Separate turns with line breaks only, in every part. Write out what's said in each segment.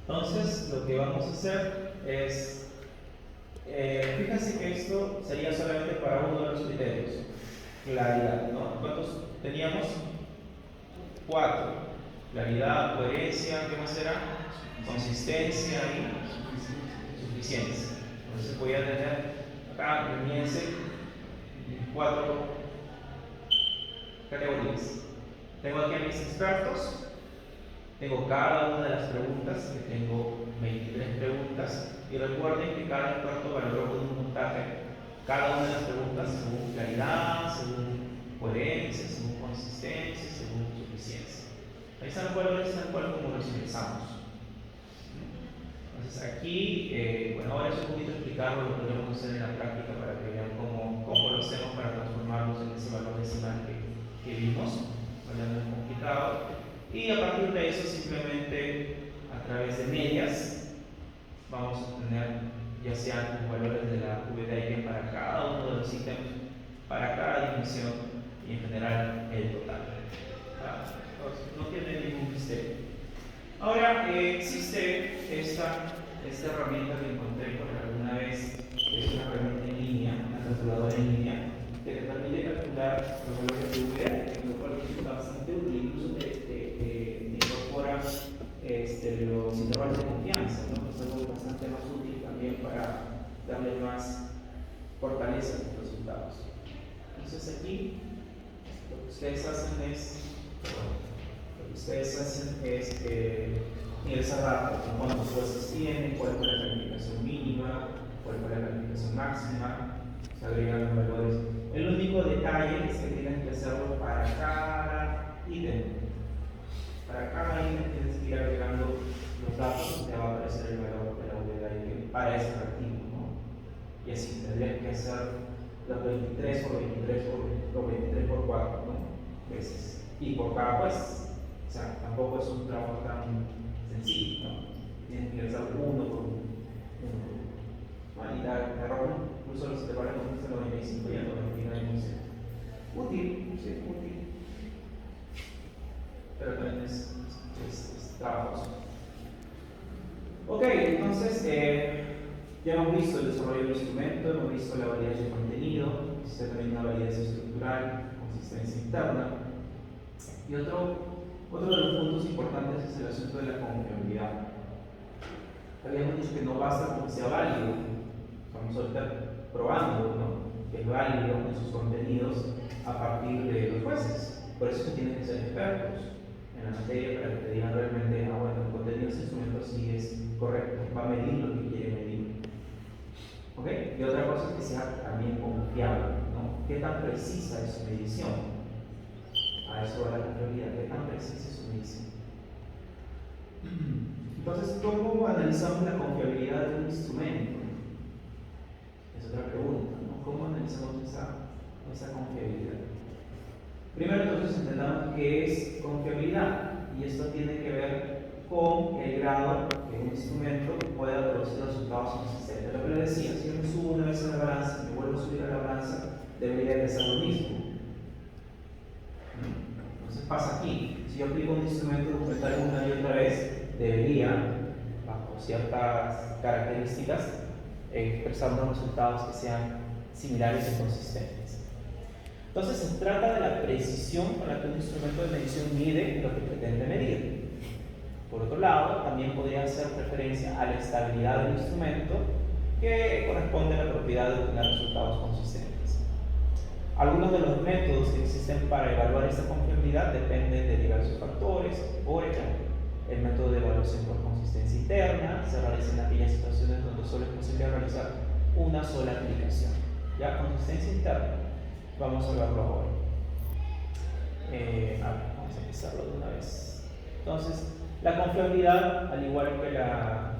Entonces, lo que vamos a hacer es, fíjense que esto sería solamente para uno de los criterios, claridad, ¿no? ¿Cuántos teníamos? 4. Claridad, coherencia, ¿qué más era? Consistencia y suficiencia. Entonces voy a tener acá, imagínense, 4 categorías. Tengo aquí a mis expertos, tengo cada una de las preguntas, que tengo 23 preguntas, y recuerden que cada experto valoró con un puntaje cada una de las preguntas según claridad, según coherencia, según consistencia, según suficiencia. Ahí están los valores tal cual como los ingresamos. Entonces aquí, bueno, ahora es un poquito explicarlo, lo podemos hacer en la práctica para que vean cómo lo hacemos para transformarlos en ese valor decimal que vimos. No es complicado. Y a partir de eso, simplemente a través de medias, vamos a obtener ya sean los valores de la VTIP para cada uno de los ítems, para cada dimensión y en general el total. Entonces, no tiene ningún misterio. Ahora, existe esta herramienta que encontré por alguna vez, que es una herramienta en línea, una calculadora en línea, que te permite calcular los valores de VTIP, lo cual resulta bastante útil, incluso te incorpora los intervalos de confianza, ¿no? Es algo bastante más útil también para darle más fortaleza a los resultados. Entonces aquí lo que ustedes hacen es ingresar datos, ¿no? Cuántos jueces tienen, cuál fue la calificación mínima, cuál fue la calificación máxima, se agregan los valores. El único detalle es que tienen que hacerlo para cada ítem. Para cada ítem tienes que ir agregando los datos, te va a aparecer el valor de la VTIP para ese archivo, ¿no? Y así tendrías que hacer los 23 por 23 por 23 por 4, ¿no? Veces. Y por cada juez. O sea, tampoco es un trabajo tan sencillo, ¿no? Tienes que ingresar uno por uno. Y la error incluso los separa con el 95 y el 99%. Útil, sí, útil. Pero también es trabajoso. Ok, entonces ya hemos visto el desarrollo del instrumento, hemos visto la validez de contenido, existe también una validez estructural, consistencia interna. Y otro de los puntos importantes es el asunto de la confiabilidad. Habíamos dicho que no basta con que sea válido, vamos a estar probando, ¿no? Que es válido en sus contenidos a partir de los jueces. Por eso que tienen que ser expertos en la materia para que te digan realmente, bueno, el contenido de ese instrumento sí es correcto, va a medir lo que quiere medir. ¿Ok? Y otra cosa es que sea también confiable, ¿no? ¿Qué tan precisa es su medición? A eso va la confiabilidad, ¿qué tan precisa es su medición? Entonces, ¿cómo analizamos la confiabilidad de un instrumento? Es otra pregunta, ¿no? ¿Cómo analizamos esa confiabilidad? Primero, entonces, entendamos qué es confiabilidad, y esto tiene que ver con el grado que un instrumento pueda producir resultados consistentes. Lo que le decía, si yo me subo una vez a la balanza y me vuelvo a subir a la balanza, debería de ser lo mismo. Entonces pasa aquí, si yo aplico un instrumento documental una y otra vez, debería, bajo ciertas características, expresar unos resultados que sean similares y consistentes. Entonces se trata de la precisión con la que un instrumento de medición mide lo que pretende medir. Por otro lado, también podría hacer referencia a la estabilidad del instrumento, que corresponde a la propiedad de obtener resultados consistentes. Algunos de los métodos que existen para evaluar esta confiabilidad dependen de diversos factores. Por ejemplo, el método de evaluación por consistencia interna se realiza en aquellas situaciones donde solo es posible realizar una sola aplicación. ¿Ya? Consistencia interna. Vamos a verlo ahora. Vamos a empezarlo de una vez. Entonces, la confiabilidad, al igual que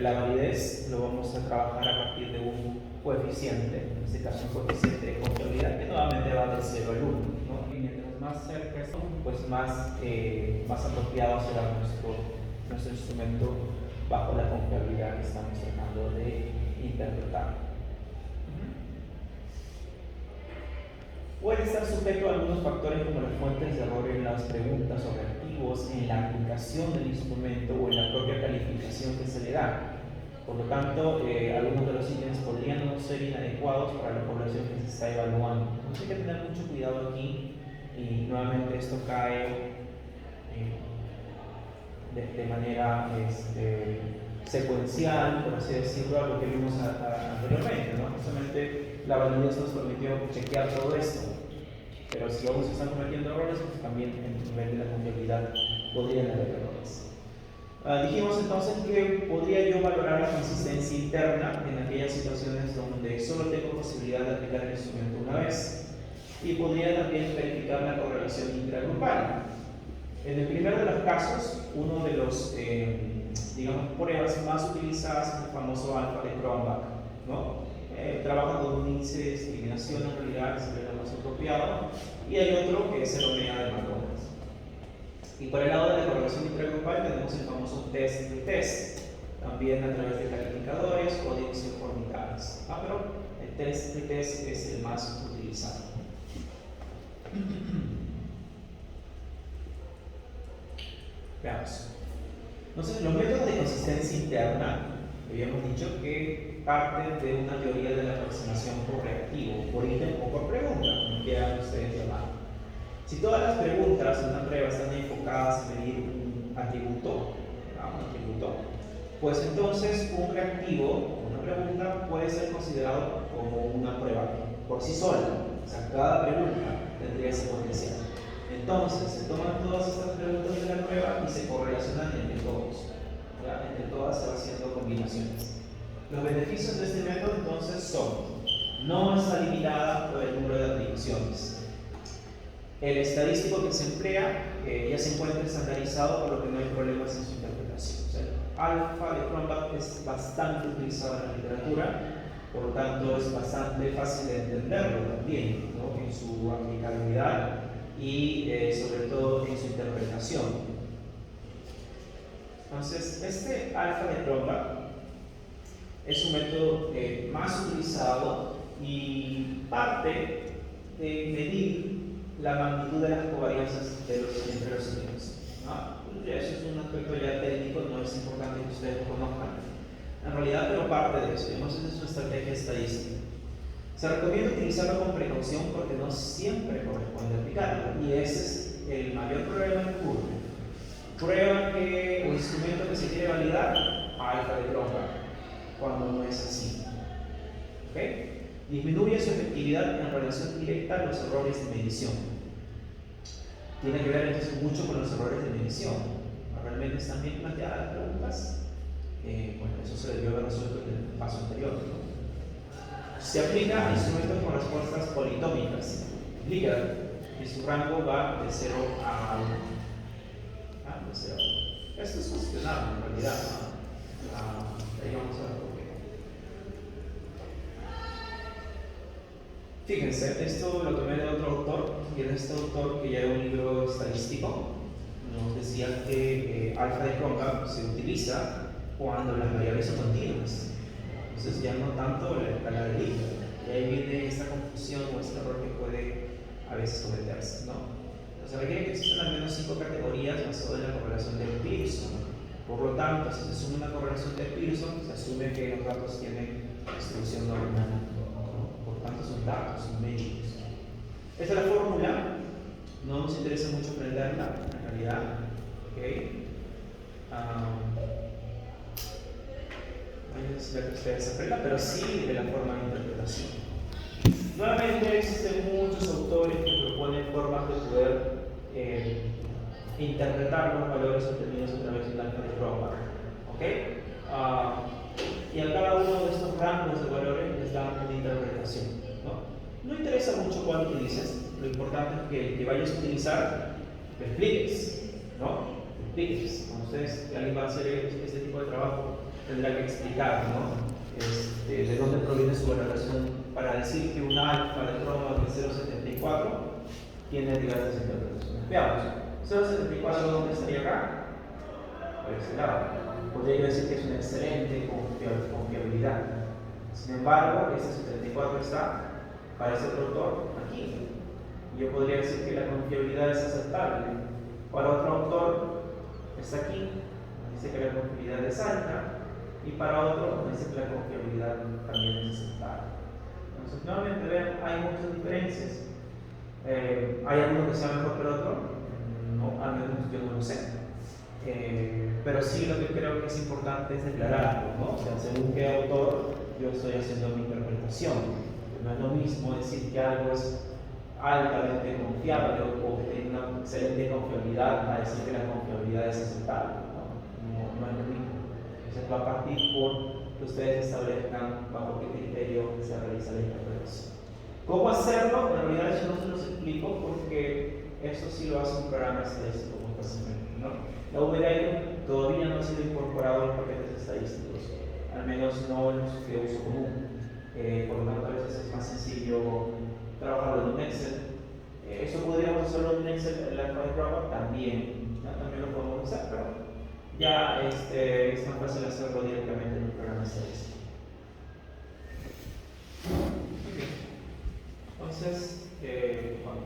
la validez, lo vamos a trabajar a partir de un coeficiente, en este caso un coeficiente de confiabilidad que nuevamente va del 0 al 1, ¿no? Y mientras más cerca estén, pues más apropiado será nuestro instrumento bajo la confiabilidad que estamos tratando de interpretar. Puede estar sujeto a algunos factores como las fuentes de error en las preguntas o reactivos. correctivos en la aplicación del instrumento o en la propia calificación que se le da. Por lo tanto, algunos de los ítems podrían no ser inadecuados para la población que se está evaluando. Entonces hay que tener mucho cuidado aquí y nuevamente esto cae de manera secuencial, por así decirlo, a lo que vimos anteriormente, ¿no? Justamente la validez nos permitió chequear todo esto, pero si vamos a estar cometiendo errores, pues también en el nivel de la confiabilidad podrían haber errores. Dijimos entonces que podría yo valorar la consistencia interna en aquellas situaciones donde solo tengo posibilidad de aplicar el instrumento una vez, y podría también verificar la correlación intragrupal. En el primero de los casos, uno de los digamos, pruebas más utilizadas es el famoso alfa de Cronbach, ¿no? Trabaja con un índice de discriminación, en realidad es el más apropiado, y hay otro que es el omega de Markov. Y por el lado de la correlación intragrupal tenemos el famoso test de test, también a través de calificadores, códigos informitales. Pero el test de test es el más utilizado. Veamos. Entonces, los métodos de consistencia interna, habíamos dicho que parten de una teoría de la aproximación por reactivo, por ítem o por pregunta, como quieran ustedes llamarlo. Si todas las preguntas de una prueba están enfocadas en medir un atributo, pues entonces un reactivo, una pregunta, puede ser considerado como una prueba por sí sola. O sea, cada pregunta tendría ese potencial. Entonces, se toman todas estas preguntas de la prueba y se correlacionan entre todos. ¿Ya? Entre todas se van haciendo combinaciones. Los beneficios de este método entonces son: no está limitada por el número de atribuciones. El estadístico que se emplea ya se encuentra estandarizado, por lo que no hay problemas en su interpretación. O sea, el alfa de Cronbach es bastante utilizado en la literatura, por lo tanto es bastante fácil de entenderlo también, ¿no? En su aplicabilidad y sobre todo en su interpretación. Entonces, este alfa de Cronbach es un método más utilizado y parte de medir la magnitud de las covarianzas entre los ítems. Eso es un aspecto ya técnico, no es importante que ustedes lo conozcan en realidad, pero parte de eso. Digamos, esa es una estrategia estadística. Se recomienda utilizarlo con precaución porque no siempre corresponde aplicarlo, y ese es el mayor problema que ocurre. Prueba o instrumento que se quiere validar, alfa de Cronbach, cuando no es así. ¿Okay? Disminuye su efectividad en relación directa a los errores de medición. Tiene que ver entonces mucho con los errores de medición. ¿Realmente están bien planteadas las preguntas? Bueno, eso se debió haber resuelto en el paso anterior, ¿no? Se aplica a instrumentos con respuestas politómicas, Likert, y su rango va de 0 a 1. De 0 a 1. Esto es cuestionable en realidad, ¿no? Ahí vamos a ver por qué. Fíjense, esto lo tomé de otro autor, y es este autor que ya era un libro estadístico. Nos decía que alfa de Cronbach se utiliza cuando las variables son continuas. Entonces ya no tanto la escala de Likert. Y ahí viene esta confusión o este error que puede a veces cometerse, ¿no? Se requiere que existan al menos 5 categorías basadas en la correlación de Pearson. Por lo tanto, si se asume una correlación de Pearson, se asume que los datos tienen distribución normal. Por tanto, son datos numéricos. Esta es la fórmula. No nos interesa mucho aprenderla, en realidad. ¿Okay? No hay necesidad que ustedes aprendan, pero sí de la forma de interpretación. Nuevamente, existen muchos autores que proponen formas de poder interpretar los valores obtenidos a través del alfa de Cronbach. ¿Okay? Y a cada uno de estos rangos de valores les dan una interpretación. No interesa mucho cuál utilices, lo importante es que el que vayas a utilizar lo expliques, ¿no? Lo expliques. Cuando ustedes, alguien va a hacer este tipo de trabajo, tendrá que explicar, ¿no? De dónde proviene su valoración para decir que una alfa de Cronbach de 0.74 tiene diversas interpretaciones. Veamos, 0.74 ¿dónde estaría acá? Por ese lado. Podría decir que es una excelente confiabilidad. Sin embargo, ese 74 está para ese autor aquí. Yo podría decir que la confiabilidad es aceptable, Para otro autor está aquí, dice que la confiabilidad es alta, y para otro dice que la confiabilidad también es aceptable. Entonces, nuevamente, vean, hay muchas diferencias. ¿Hay alguno que sea mejor que el otro? No, al menos yo no lo sé. Pero sí lo que creo que es importante es declararlo, ¿no? O sea, según qué autor yo estoy haciendo mi interpretación. No es lo mismo decir que algo es altamente confiable o que tiene una excelente confiabilidad a decir que la confiabilidad es aceptable, no es lo mismo. Entonces va a partir por que ustedes establezcan bajo qué criterio se realiza la interpretación. ¿Cómo hacerlo? En realidad eso no se los explico porque eso sí lo hace un programa estadístico muy fácilmente, ¿no? La VDI todavía no ha sido incorporado en paquetes estadísticos, al menos no en los de uso común. Por lo tanto, a veces es más sencillo trabajarlo en un Excel. Eso podríamos hacerlo en un Excel, en la prueba también, ¿no? También lo podemos hacer, pero ya es más fácil hacerlo directamente en un programa estadístico. Entonces, bueno,